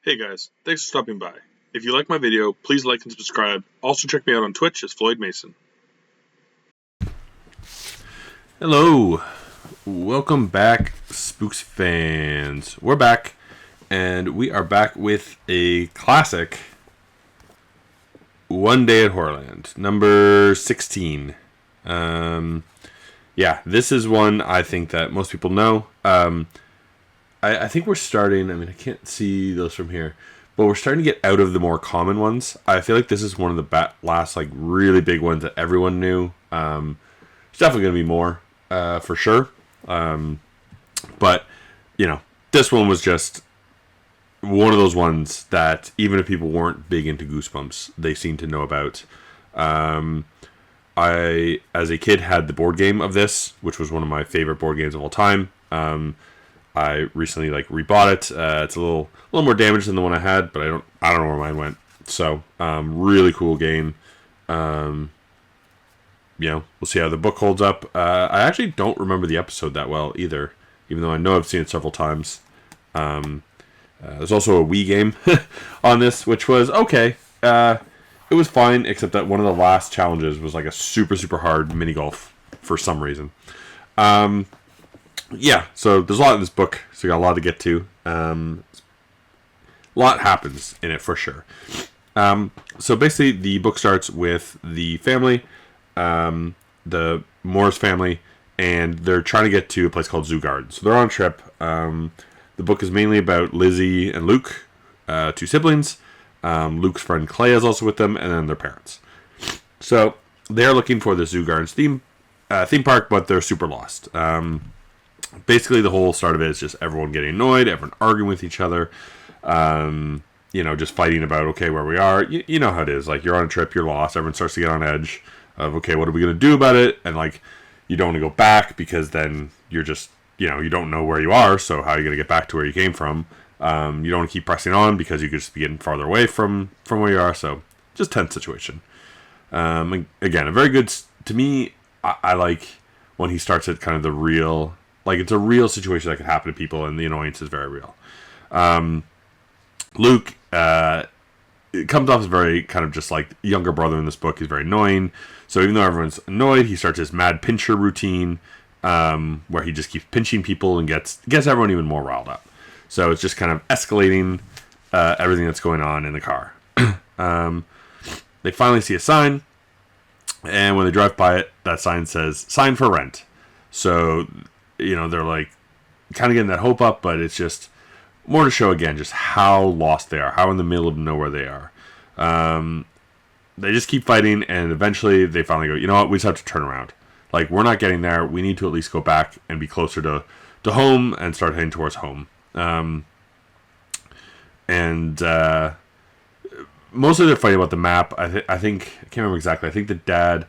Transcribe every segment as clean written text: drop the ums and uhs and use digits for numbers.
Hey guys, thanks for stopping by. If you like my video, please like and subscribe. Also check me out on Twitch as Floyd Mason. Hello, welcome back, Spooks fans. We're back, and we are back with a classic, One Day at Horrorland, number 16. This is one I think that most people know. I think we're starting, I can't see those from here, but we're starting to get out of the more common ones. I feel like this is one of the last, really big ones that everyone knew. There's definitely going to be more, for sure. But, this one was just one of those ones that even if people weren't big into Goosebumps, they seemed to know about. I, as a kid, had the board game of this, which was one of my favorite board games of all time. I recently rebought it. It's a little more damaged than the one I had, but I don't know where mine went. So really cool game. We'll see how the book holds up. I actually don't remember the episode that well either, even though I know I've seen it several times. There's also a Wii game on this, which was okay. It was fine, except that one of the last challenges was a super hard mini golf for some reason. So there's a lot in this book, so we got a lot to get to. A lot happens in it for sure. So basically, the book starts with the family, the Morris family, and they're trying to get to a place called Zoo Garden. So they're on a trip. The book is mainly about Lizzie and Luke, two siblings. Luke's friend Clay is also with them, and then their parents. So they're looking for the Zoo Gardens theme park, but they're super lost. Basically, the whole start of it is just everyone getting annoyed, everyone arguing with each other, just fighting about, okay, where we are. You know how it is. You're on a trip, you're lost, everyone starts to get on edge of, okay, what are we going to do about it? And, you don't want to go back because then you're just, you don't know where you are, so how are you going to get back to where you came from? You don't want to keep pressing on because you could just be getting farther away from where you are, so just tense situation. Again, a very good, to me, I like when he starts at kind of the real... it's a real situation that could happen to people, and the annoyance is very real. Luke it comes off as very kind of just younger brother in this book. He's very annoying. So even though everyone's annoyed, he starts his mad pincher routine, where he just keeps pinching people and gets everyone even more riled up. So it's just kind of escalating everything that's going on in the car. They finally see a sign, and when they drive by it, that sign says, "Sign for rent." So... they're kind of getting that hope up, but it's just more to show again just how lost they are, how in the middle of nowhere they are. They just keep fighting, and eventually they finally go, you know what, we just have to turn around. We're not getting there. We need to at least go back and be closer to home and start heading towards home. Mostly they're fighting about the map. I think, I can't remember exactly. I think the dad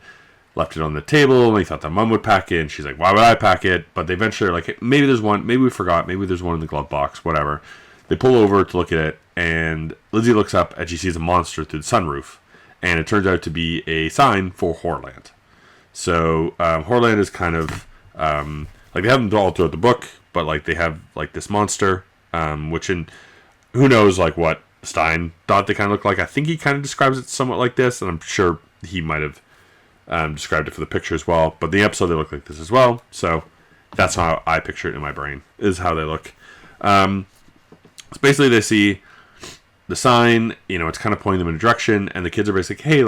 left it on the table, and he thought that mom would pack it, and she's like, why would I pack it? But they eventually are like, hey, maybe there's one, maybe we forgot, maybe there's one in the glove box, whatever. They pull over to look at it, and Lizzie looks up, and she sees a monster through the sunroof, and it turns out to be a sign for Horrorland. So, Horrorland is kind of, they have them all throughout the book, but, they have, this monster, which who knows, what Stein thought they kind of looked like. I think he kind of describes it somewhat like this, and I'm sure he might have described it for the picture as well, but the episode they look like this as well, so that's how I picture it in my brain, is how they look. So basically they see the sign, it's kind of pointing them in a direction, and the kids are basically, hey,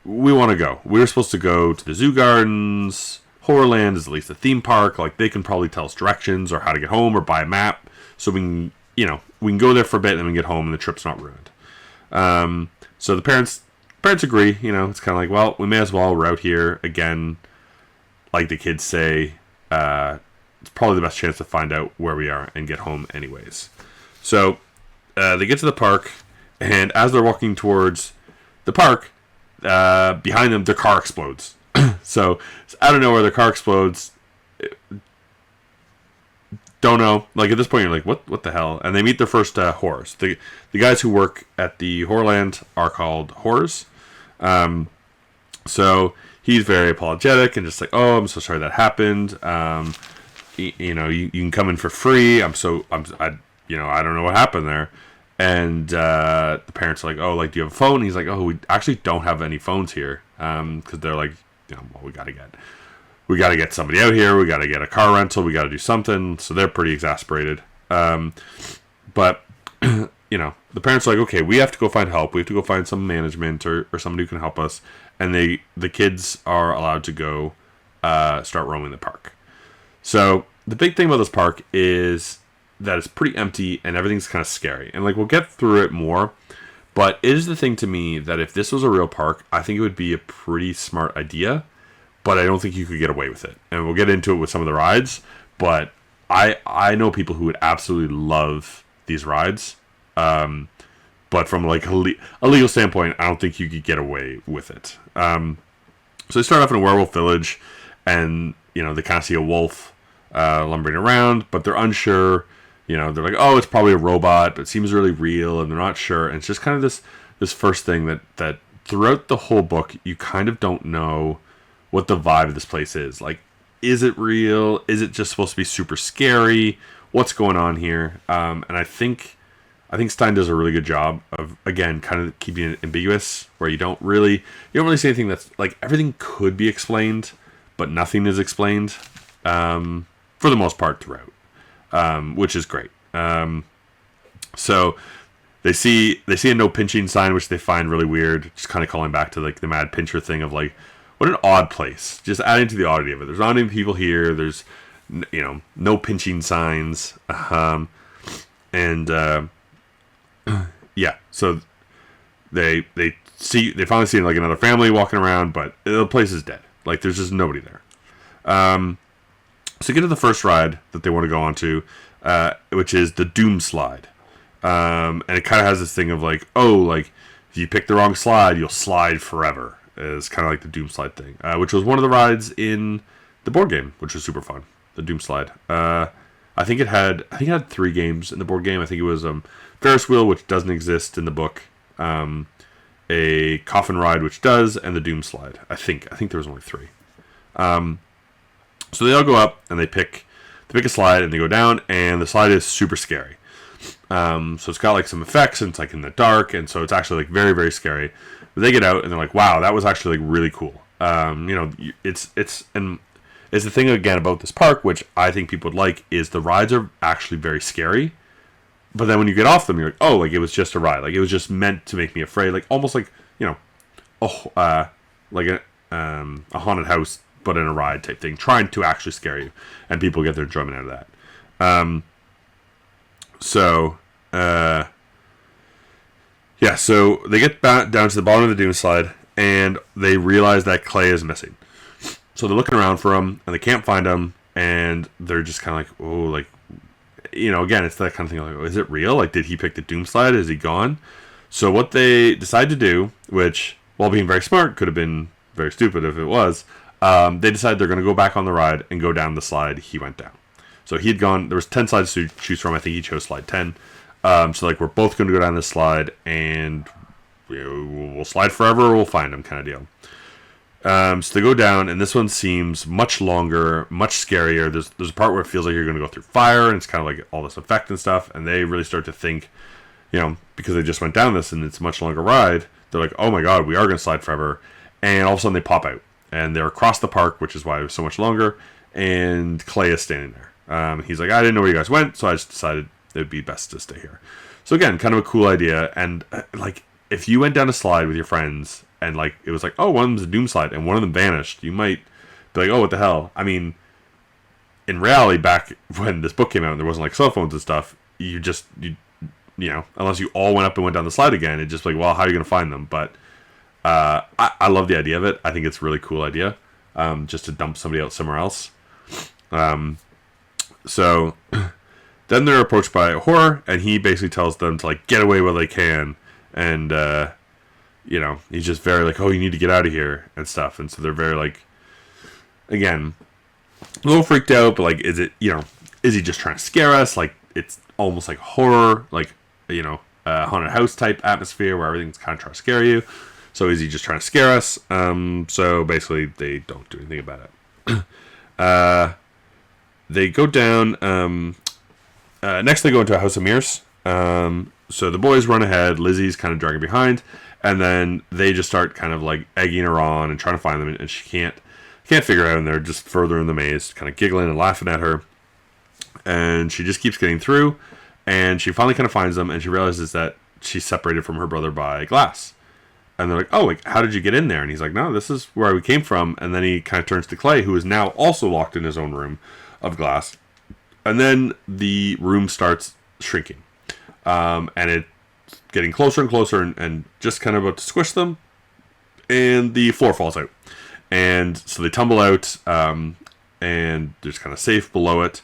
we want to go. We're supposed to go to the Zoo Gardens. Horrorland is at least a theme park. They can probably tell us directions or how to get home or buy a map, so we can, we can go there for a bit and then we get home and the trip's not ruined. So the parents agree, it's kind of well, we may as well, we're out here again, the kids say, it's probably the best chance to find out where we are and get home anyways. So, they get to the park, and as they're walking towards the park, behind them, their car explodes. So, out of nowhere, their car explodes. Don't know. At this point, you're what the hell? And they meet their first horrors. The guys who work at the Horrorland are called Horrors. So he's very apologetic and just oh, I'm so sorry that happened. You can come in for free. I don't know what happened there. And the parents are like, oh, like, do you have a phone? And he's like, oh, we actually don't have any phones here. Because they're like, well, we got to get somebody out here. We got to get a car rental. We got to do something. So they're pretty exasperated. But, the parents are like, okay, we have to go find help. We have to go find some management or somebody who can help us. And the kids are allowed to go start roaming the park. So the big thing about this park is that it's pretty empty and everything's kind of scary. And like, we'll get through it more. But it is the thing to me that if this was a real park, I think it would be a pretty smart idea. But I don't think you could get away with it. And we'll get into it with some of the rides. But I know people who would absolutely love these rides. But from like a legal standpoint, I don't think you could get away with it. So they start off in a werewolf village, and they kind of see a wolf lumbering around, but they're unsure. They're like, oh, it's probably a robot, but it seems really real, and they're not sure. And it's just kind of this first thing that throughout the whole book, you kind of don't know what the vibe of this place is. Like, is it real? Is it just supposed to be super scary? What's going on here? And I think Stein does a really good job of, again, kind of keeping it ambiguous, where you don't really see anything that's like, everything could be explained, but nothing is explained for the most part throughout, which is great. So they see a no pinching sign, which they find really weird, just kind of calling back to like the Mad Pincher thing of like, what an odd place. Just adding to the oddity of it. There's not any people here. There's no pinching signs, and yeah, so they finally see like another family walking around, but the place is dead. Like, there's just nobody there. So get to the first ride that they want to go on to, which is the Doom Slide. And it kind of has this thing of like, oh, like, if you pick the wrong slide, you'll slide forever. It's kind of like the Doom Slide thing, which was one of the rides in the board game, which was super fun. The Doom Slide. I think it had 3 games in the board game. I think it was Ferris wheel, which doesn't exist in the book, a coffin ride, which does, and the Doom Slide. I think there was only 3. So they all go up and they pick a slide and they go down, and the slide is super scary. So it's got like some effects, and it's like in the dark, and so it's actually like very, very scary. But they get out and they're like, wow, that was actually like really cool. It's the thing again about this park, which I think people would like, is the rides are actually very scary. But then when you get off them, you're like, oh, like it was just a ride. Like it was just meant to make me afraid. Like almost like, like a haunted house, but in a ride type thing, trying to actually scare you. And people get their enjoyment out of that. So they get down to the bottom of the Doom Slide, and they realize that Clay is missing. So they're looking around for him, and they can't find him, and they're just kind of like, oh, like, again, it's that kind of thing like, oh, is it real? Like, did he pick the Doom Slide? Is he gone? So what they decide to do, which, while being very smart, could have been very stupid if it was, they decide they're going to go back on the ride and go down the slide he went down. So he had gone, there was 10 slides to choose from. I think he chose slide 10. So like, we're both going to go down this slide, and we'll slide forever or we'll find him, kind of deal. So they go down, and this one seems much longer, much scarier. There's a part where it feels like you're going to go through fire, and it's kind of like all this effect and stuff, and they really start to think, because they just went down this and it's a much longer ride, they're like, oh my god, we are going to slide forever. And all of a sudden they pop out, and they're across the park, which is why it was so much longer, and Clay is standing there. He's like, I didn't know where you guys went, so I just decided it would be best to stay here. So again, kind of a cool idea, and like, if you went down a slide with your friends, and like it was like, oh, one of them's a Doom Slide, and one of them vanished, you might be like, oh, what the hell? I mean, in reality, back when this book came out and there wasn't like cell phones and stuff, you unless you all went up and went down the slide again, it's just like, well, how are you going to find them? But I love the idea of it. I think it's a really cool idea, just to dump somebody else somewhere else. So then they're approached by a horror, and he basically tells them to like get away while they can, and he's just very like, oh, you need to get out of here and stuff. And so they're very like, again, a little freaked out, but like, is he just trying to scare us? Like, it's almost like horror, like, haunted house type atmosphere where everything's kind of trying to scare you. So is he just trying to scare us? So basically they don't do anything about it. They go down, next they go into a house of mirrors. so the boys run ahead. Lizzie's kind of dragging behind, and then they just start kind of like egging her on and trying to find them, and she can't figure out, and they're just further in the maze, kind of giggling and laughing at her, and she just keeps getting through, and she finally kind of finds them, and she realizes that she's separated from her brother by glass. And they're like, oh, like, how did you get in there? And he's like, no, this is where we came from. And then he kind of turns to Clay, who is now also locked in his own room of glass. And then the room starts shrinking. And it's getting closer and closer and just kind of about to squish them. And the floor falls out. And so they tumble out, and they're just kind of safe below it.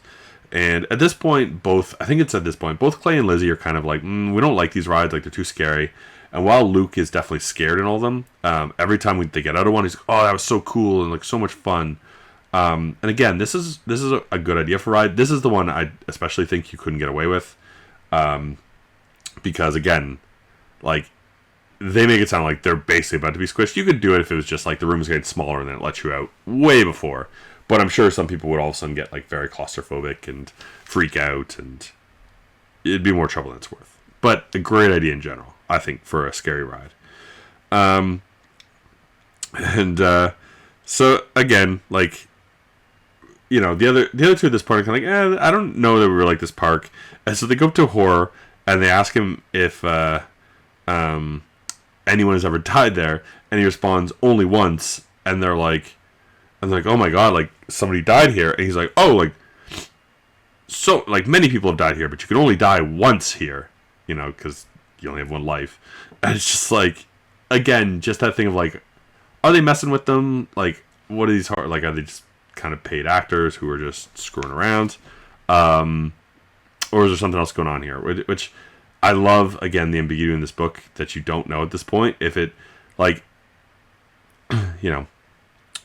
And at this point, both Clay and Lizzie are kind of like, we don't like these rides, like, they're too scary. And while Luke is definitely scared in all of them, every time they get out of one, he's like, oh, that was so cool and like so much fun. And again, this is a good idea for a ride. This is the one I especially think you couldn't get away with, because again, like, they make it sound like they're basically about to be squished. You could do it if it was just like the room's getting smaller and then it lets you out way before. But I'm sure some people would all of a sudden get like very claustrophobic and freak out, and it'd be more trouble than it's worth. But a great idea in general, I think, for a scary ride. So again, like, you know, the other two at this point are kind of like, I don't know that we were like this park. And so they go up to Horror and they ask him if anyone has ever died there, and he responds only once. And they're like, oh my god, like somebody died here. And he's like, oh, like, so like many people have died here, but you can only die once here, you know, because you only have one life. And it's just like, again, just that thing of like, are they messing with them? Like, what are these hard, like, are they just kind of paid actors who are just screwing around? Or is there something else going on here? Which I love, again, the ambiguity in this book that you don't know at this point. If it, like, you know,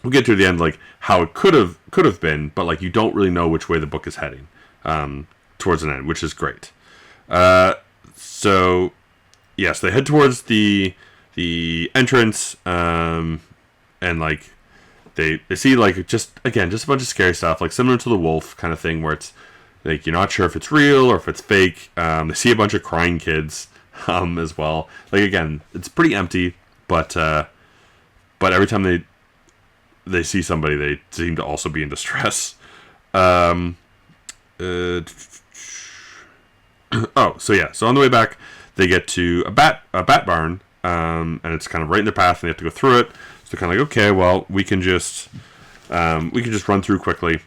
we'll get to the end, like, how it could have been, but like, you don't really know which way the book is heading, towards an end, which is great. So yes, they head towards the entrance, and like they see like just a bunch of scary stuff, like similar to the wolf kind of thing, where it's like you're not sure if it's real or if it's fake. They see a bunch of crying kids as well. Like, again, it's pretty empty, but every time they see somebody, they seem to also be in distress. So on the way back, they get to a bat barn, and it's kind of right in their path, and they have to go through it. So they're kind of like, okay, well, we can just run through quickly,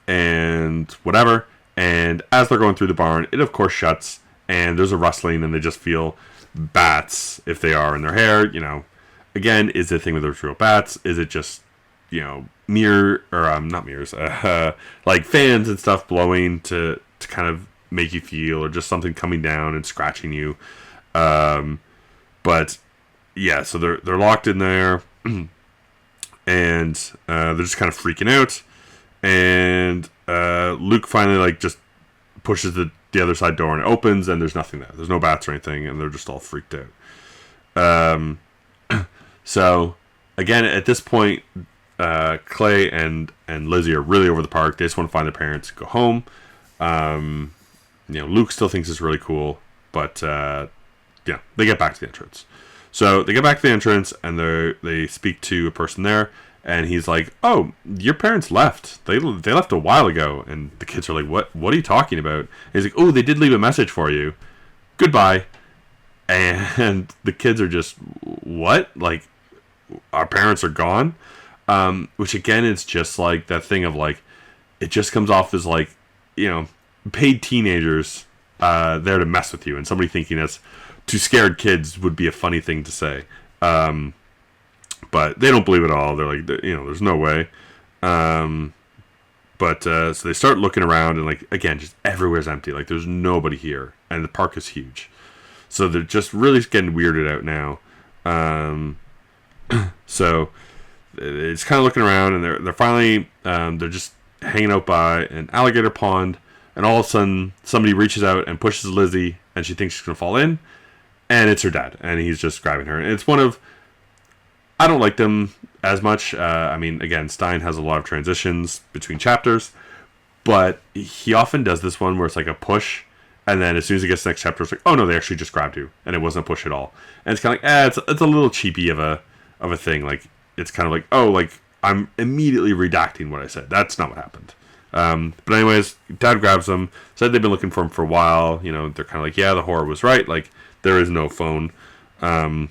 and whatever. And as they're going through the barn, it of course shuts, and there's a rustling, and they just feel bats, if they are, in their hair. You know, again, is it a thing with those real bats? Is it just, you know, not mirrors, like fans and stuff blowing to kind of make you feel, or just something coming down and scratching you? But yeah, so they're locked in there, and they're just kind of freaking out. And Luke finally like just pushes the other side door, and it opens, and there's nothing there. There's no bats or anything, and they're just all freaked out. So again, at this point, Clay and Lizzie are really over the park. They just want to find their parents, go home. You know, Luke still thinks it's really cool, but yeah, they get back to the entrance. So they get back to the entrance, and they speak to a person there, and he's like, "Oh, your parents left. They left a while ago." And the kids are like, "What are you talking about?" And he's like, "Oh, they did leave a message for you. Goodbye." And the kids are just, "What? Like, our parents are gone?" Which again, it's just like that thing of like, it just comes off as like, you know, paid teenagers there to mess with you, and somebody thinking that's to scared kids would be a funny thing to say. But they don't believe it all. They're like, you know, there's no way. So they start looking around, and like, again, just everywhere's empty. Like, there's nobody here, and the park is huge. So they're just really getting weirded out now. So it's kind of looking around, and they're finally they're just hanging out by an alligator pond, and all of a sudden somebody reaches out and pushes Lizzie, and she thinks she's gonna fall in, and it's her dad, and he's just grabbing her. And it's one of, I don't like them as much. I mean, again, Stein has a lot of transitions between chapters, but he often does this one where it's like a push, And then as soon as it gets to the next chapter, it's like, oh no, they actually just grabbed you, and it wasn't a push at all. And it's kind of like, it's a little cheapy of a thing. Like, it's kind of like, oh, like, I'm immediately redacting what I said. That's not what happened. But anyways, Dad grabs them. Said they've been looking for him for a while. You know, they're kind of like, yeah, the horror was right. Like, there is no phone. Whatever.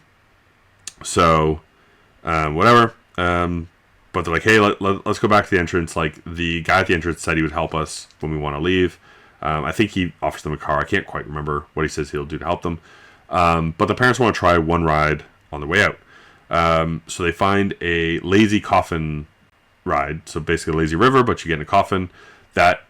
But they're like, hey, let's go back to the entrance. Like, the guy at the entrance said he would help us when we want to leave. I think he offers them a car. I can't quite remember what he says he'll do to help them. But the parents want to try one ride on the way out. So they find a lazy coffin ride. So basically a lazy river, but you get in a coffin that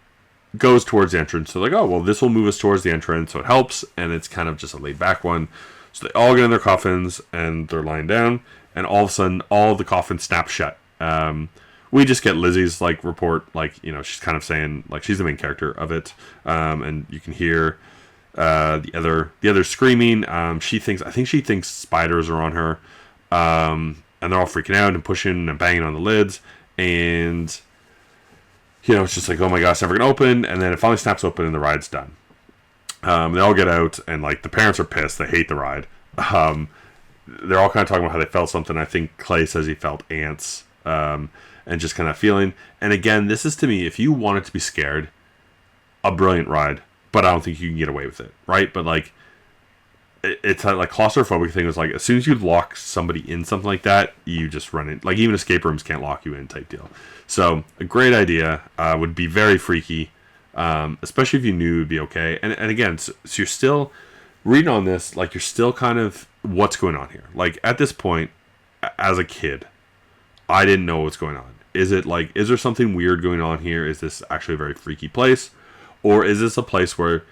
goes towards the entrance. So like, oh, well, this will move us towards the entrance. So it helps. And it's kind of just a laid back one. So they all get in their coffins and they're lying down. And all of a sudden, all the coffins snap shut. We just get Lizzie's like report, like, you know, she's kind of saying, like, she's the main character of it, and you can hear the other screaming. I think she thinks spiders are on her, and they're all freaking out and pushing and banging on the lids, and you know, it's just like, oh my gosh, it's never gonna open. And then it finally snaps open and the ride's done. They all get out, and like the parents are pissed. They hate the ride. They're all kind of talking about how they felt something. I think Clay says he felt ants. And just kind of feeling. And again, this is, to me, if you wanted to be scared, a brilliant ride, but I don't think you can get away with it, right? But like, it's that like claustrophobic thing. Is like, as soon as you lock somebody in something like that, you just run in. Like, even escape rooms can't lock you in, type deal. So a great idea. Would be very freaky, especially if you knew it would be okay. And again, so you're still reading on this, like, you're still kind of, what's going on here? Like, at this point, as a kid, I didn't know what's going on. Is there something weird going on here? Is this actually a very freaky place? Or is this a place where,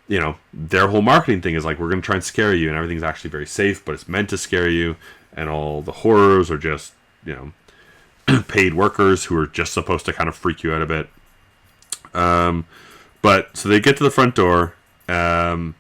you know, their whole marketing thing is like, we're going to try and scare you, and everything's actually very safe, but it's meant to scare you, and all the horrors are just, you know, paid workers who are just supposed to kind of freak you out a bit. But, so they get to the front door, and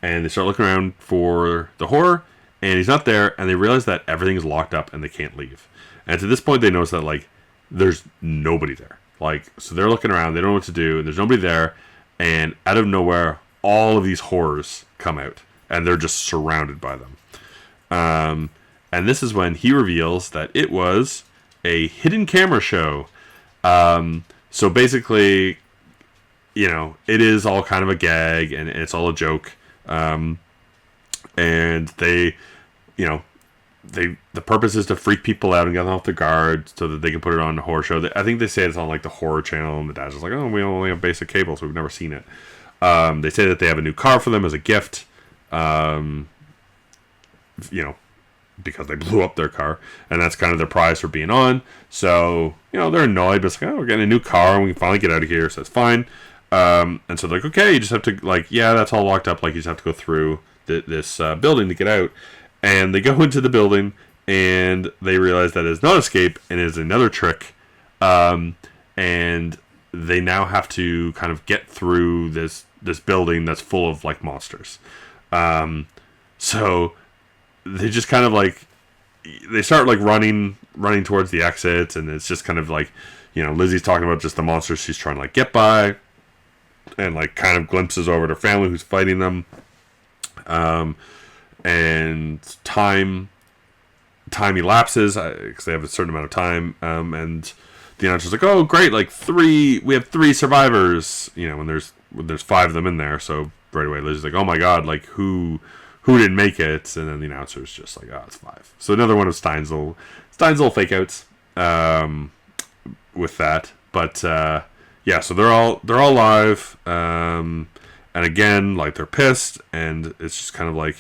they start looking around for the horror, and he's not there, and they realize that everything is locked up and they can't leave. And to this point, they notice that, like, there's nobody there. Like, so they're looking around, they don't know what to do, and there's nobody there, and out of nowhere, all of these horrors come out, and they're just surrounded by them. And this is when he reveals that it was a hidden camera show. So basically, you know, it is all kind of a gag, and it's all a joke. And they, you know, the purpose is to freak people out and get them off their guard so that they can put it on the horror show. I think they say it's on like the horror channel, and the dad's just like, oh, we only have basic cable, so we've never seen it. They say that they have a new car for them as a gift, you know, because they blew up their car, and that's kind of their prize for being on. So, you know, they're annoyed, but it's like, oh, we're getting a new car, and we can finally get out of here, so it's fine. And so they're like, okay, you just have to, like, yeah, that's all locked up, like, you just have to go through this building to get out. And they go into the building, and they realize that it's not escape, and it is another trick. And they now have to kind of get through this building that's full of, like, monsters. So they just kind of, like, they start, like, running towards the exit, and it's just kind of like, you know, Lizzie's talking about just the monsters she's trying to, like, get by, and, like, kind of glimpses over at her family who's fighting them. And time elapses because they have a certain amount of time, and the announcer's like, oh great, like we have 3 survivors, you know, when there's 5 of them in there. So right away Lizzie's like, oh my god, like who didn't make it? And then the announcer's just like, oh, it's 5. So another one of Stein's little fake outs with that. But yeah, so they're all live, and again, like, they're pissed, and it's just kind of like,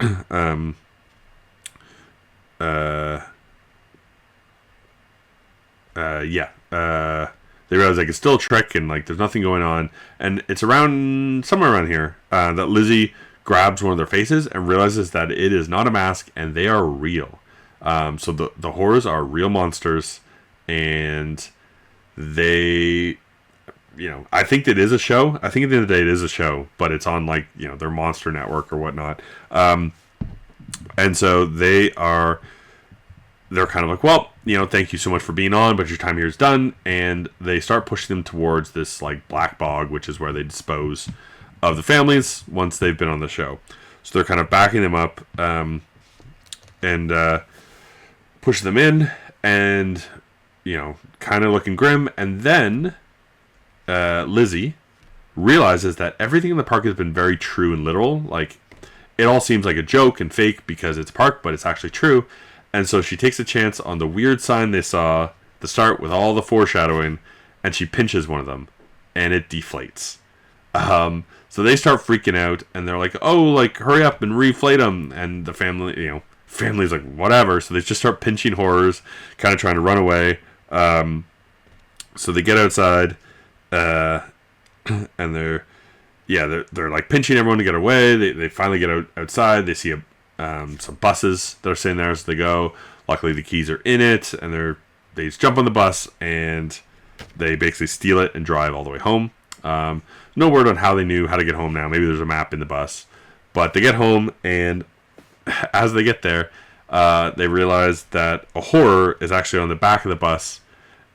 they realize, like, it's still a trick, and, like, there's nothing going on, and it's somewhere around here, that Lizzie grabs one of their faces and realizes that it is not a mask, and they are real. So the horrors are real monsters, and they, you know, I think it is a show. I think at the end of the day it is a show, but it's on, like, you know, their monster network or whatnot. And so they're kind of like, well, you know, thank you so much for being on, but your time here is done. And they start pushing them towards this, like, black bog, which is where they dispose of the families once they've been on the show. So they're kind of backing them up and push them in, and kind of looking grim. And then Lizzie realizes that everything in the park has been very true and literal. Like, it all seems like a joke and fake because it's a park, but it's actually true. And so she takes a chance on the weird sign they saw at the start with all the foreshadowing, and she pinches one of them, and it deflates. So they start freaking out, and they're like, "Oh, like, hurry up and reflate them!" And the family's like, "Whatever." So they just start pinching horrors, kind of trying to run away. So they get outside, and they're like pinching everyone to get away. They finally get outside. They see some buses that are sitting there as they go. Luckily, the keys are in it, and they just jump on the bus, and they basically steal it and drive all the way home. No word on how they knew how to get home now. Maybe there's a map in the bus. But they get home, and as they get there, they realize that a horror is actually on the back of the bus.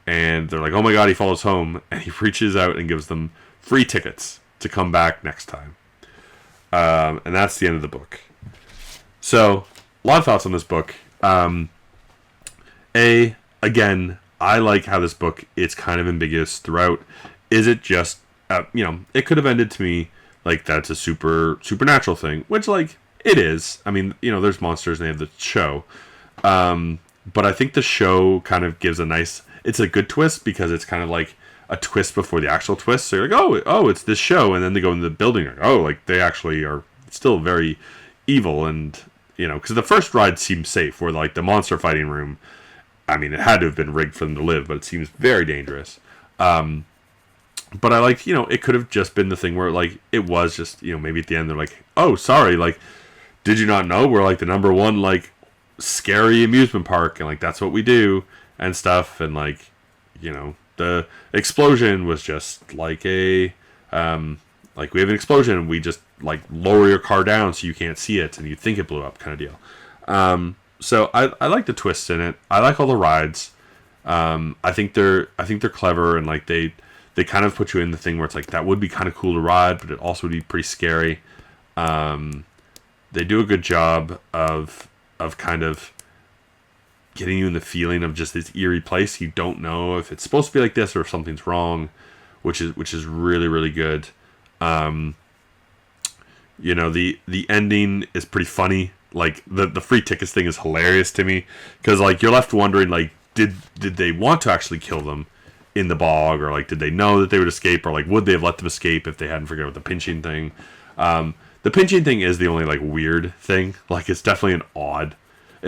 And they're like, "Oh my god, he follows home." And he reaches out and gives them free tickets to come back next time. And that's the end of the book. So, a lot of thoughts on this book. Again, I like how this book, it's kind of ambiguous throughout. Is it just, it could have ended to me like that's a supernatural thing, which, like, it is. I mean, there's monsters and they have the show. But I think the show kind of gives it's a good twist because it's kind of like a twist before the actual twist. So you're like, oh, it's this show. And then they go into the building, like, oh, like, they actually are still very evil. And, because the first ride seems safe, where, like, the monster fighting room, I mean, it had to have been rigged for them to live, but it seems very dangerous. But I like, it could have just been the thing where, like, it was just, maybe at the end they're like, "Oh, sorry, like, did you not know we're, like, the number one, like, scary amusement park, and, like, that's what we do," and stuff. And, like, the explosion was just like like, we have an explosion and we just, like, lower your car down so you can't see it and you think it blew up, kind of deal. So I like the twists in it. I like all the rides. I think they're clever, and, like, they kind of put you in the thing where it's like, that would be kind of cool to ride, but it also would be pretty scary. They do a good job of kind of getting you in the feeling of just this eerie place. You don't know if it's supposed to be like this or if something's wrong, which is really, really good. The ending is pretty funny. Like, the free tickets thing is hilarious to me, because, like, you're left wondering, like, did they want to actually kill them in the bog, or, like, did they know that they would escape, or, like, would they have let them escape if they hadn't figured out the pinching thing? The pinching thing is the only, like, weird thing. Like, it's definitely an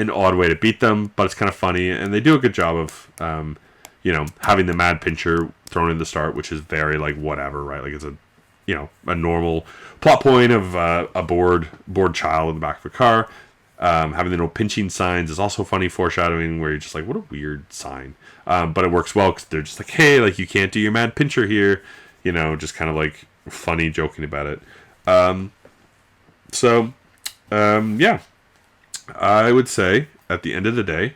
odd way to beat them, but it's kind of funny, and they do a good job of having the mad pincher thrown in the start, which is very, like, whatever, right? Like, it's a normal plot point of a bored child in the back of a car. Having the no pinching signs is also funny foreshadowing, where you're just like, what a weird sign. But it works well because they're just like, hey, like, you can't do your mad pincher here, just kind of, like, funny joking about it. Yeah, I would say at the end of the day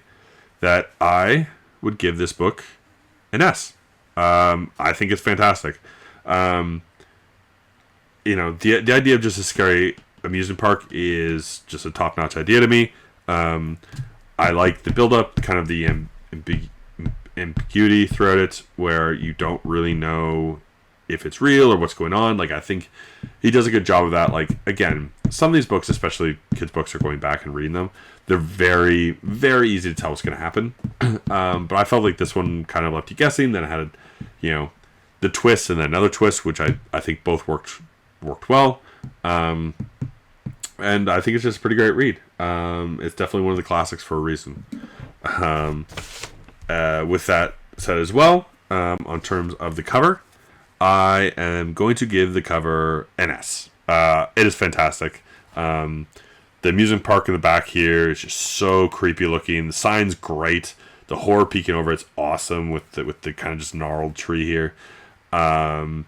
that I would give this book an S. I think it's fantastic. The idea of just a scary amusement park is just a top-notch idea to me. I like the build-up, kind of the ambiguity throughout it, where you don't really know if it's real or what's going on. Like, I think he does a good job of that. Like, again, some of these books, especially kids' books, are going back and reading them. They're very, very easy to tell what's going to happen. But I felt like this one kind of left you guessing. Then it had, the twist and then another twist, which I think both worked well. And I think it's just a pretty great read. It's definitely one of the classics for a reason. With that said as well, on terms of the cover, I am going to give the cover an S. It is fantastic. The amusement park in the back here is just so creepy looking. The sign's great. The horror peeking over it's awesome with the kind of just gnarled tree here. I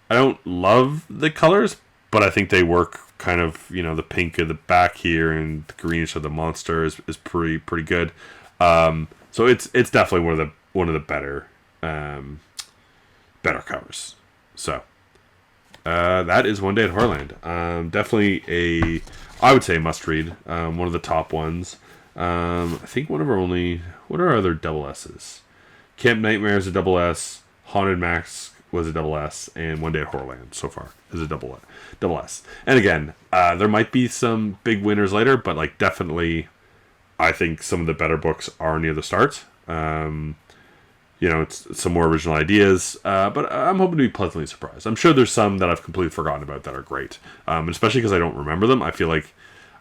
don't love the colors, but I think they work. Kind of, the pink of the back here and the greenish of the monster is pretty good. So it's definitely one of the better covers. So that is One Day at Horrorland. Definitely I would say, must read. One of the top ones. I think one of our only. What are our other double S's? Camp Nightmare is a double S. Haunted Mask was a double S, and One Day at Horrorland so far is a double S. And again, there might be some big winners later, but like definitely, I think some of the better books are near the start. It's some more original ideas, but I'm hoping to be pleasantly surprised. I'm sure there's some that I've completely forgotten about that are great, and especially because I don't remember them. I feel like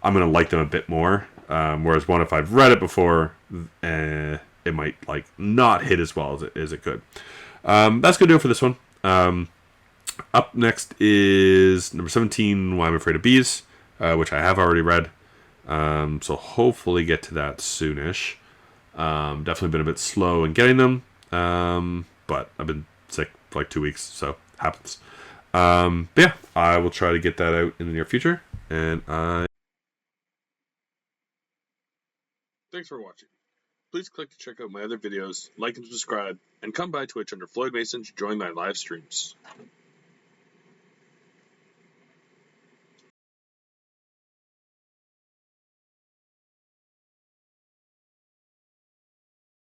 I'm going to like them a bit more. Whereas one, if I've read it before, it might like not hit as well as it could. That's going to do it for this one. Up next is number 17, Why I'm Afraid of Bees, which I have already read. So hopefully get to that soonish. Definitely been a bit slow in getting them. But I've been sick for like 2 weeks, so happens. But yeah, I will try to get that out in the near future. And Thanks for watching. Please click to check out my other videos, like and subscribe, and come by Twitch under Floyd Mason to join my live streams.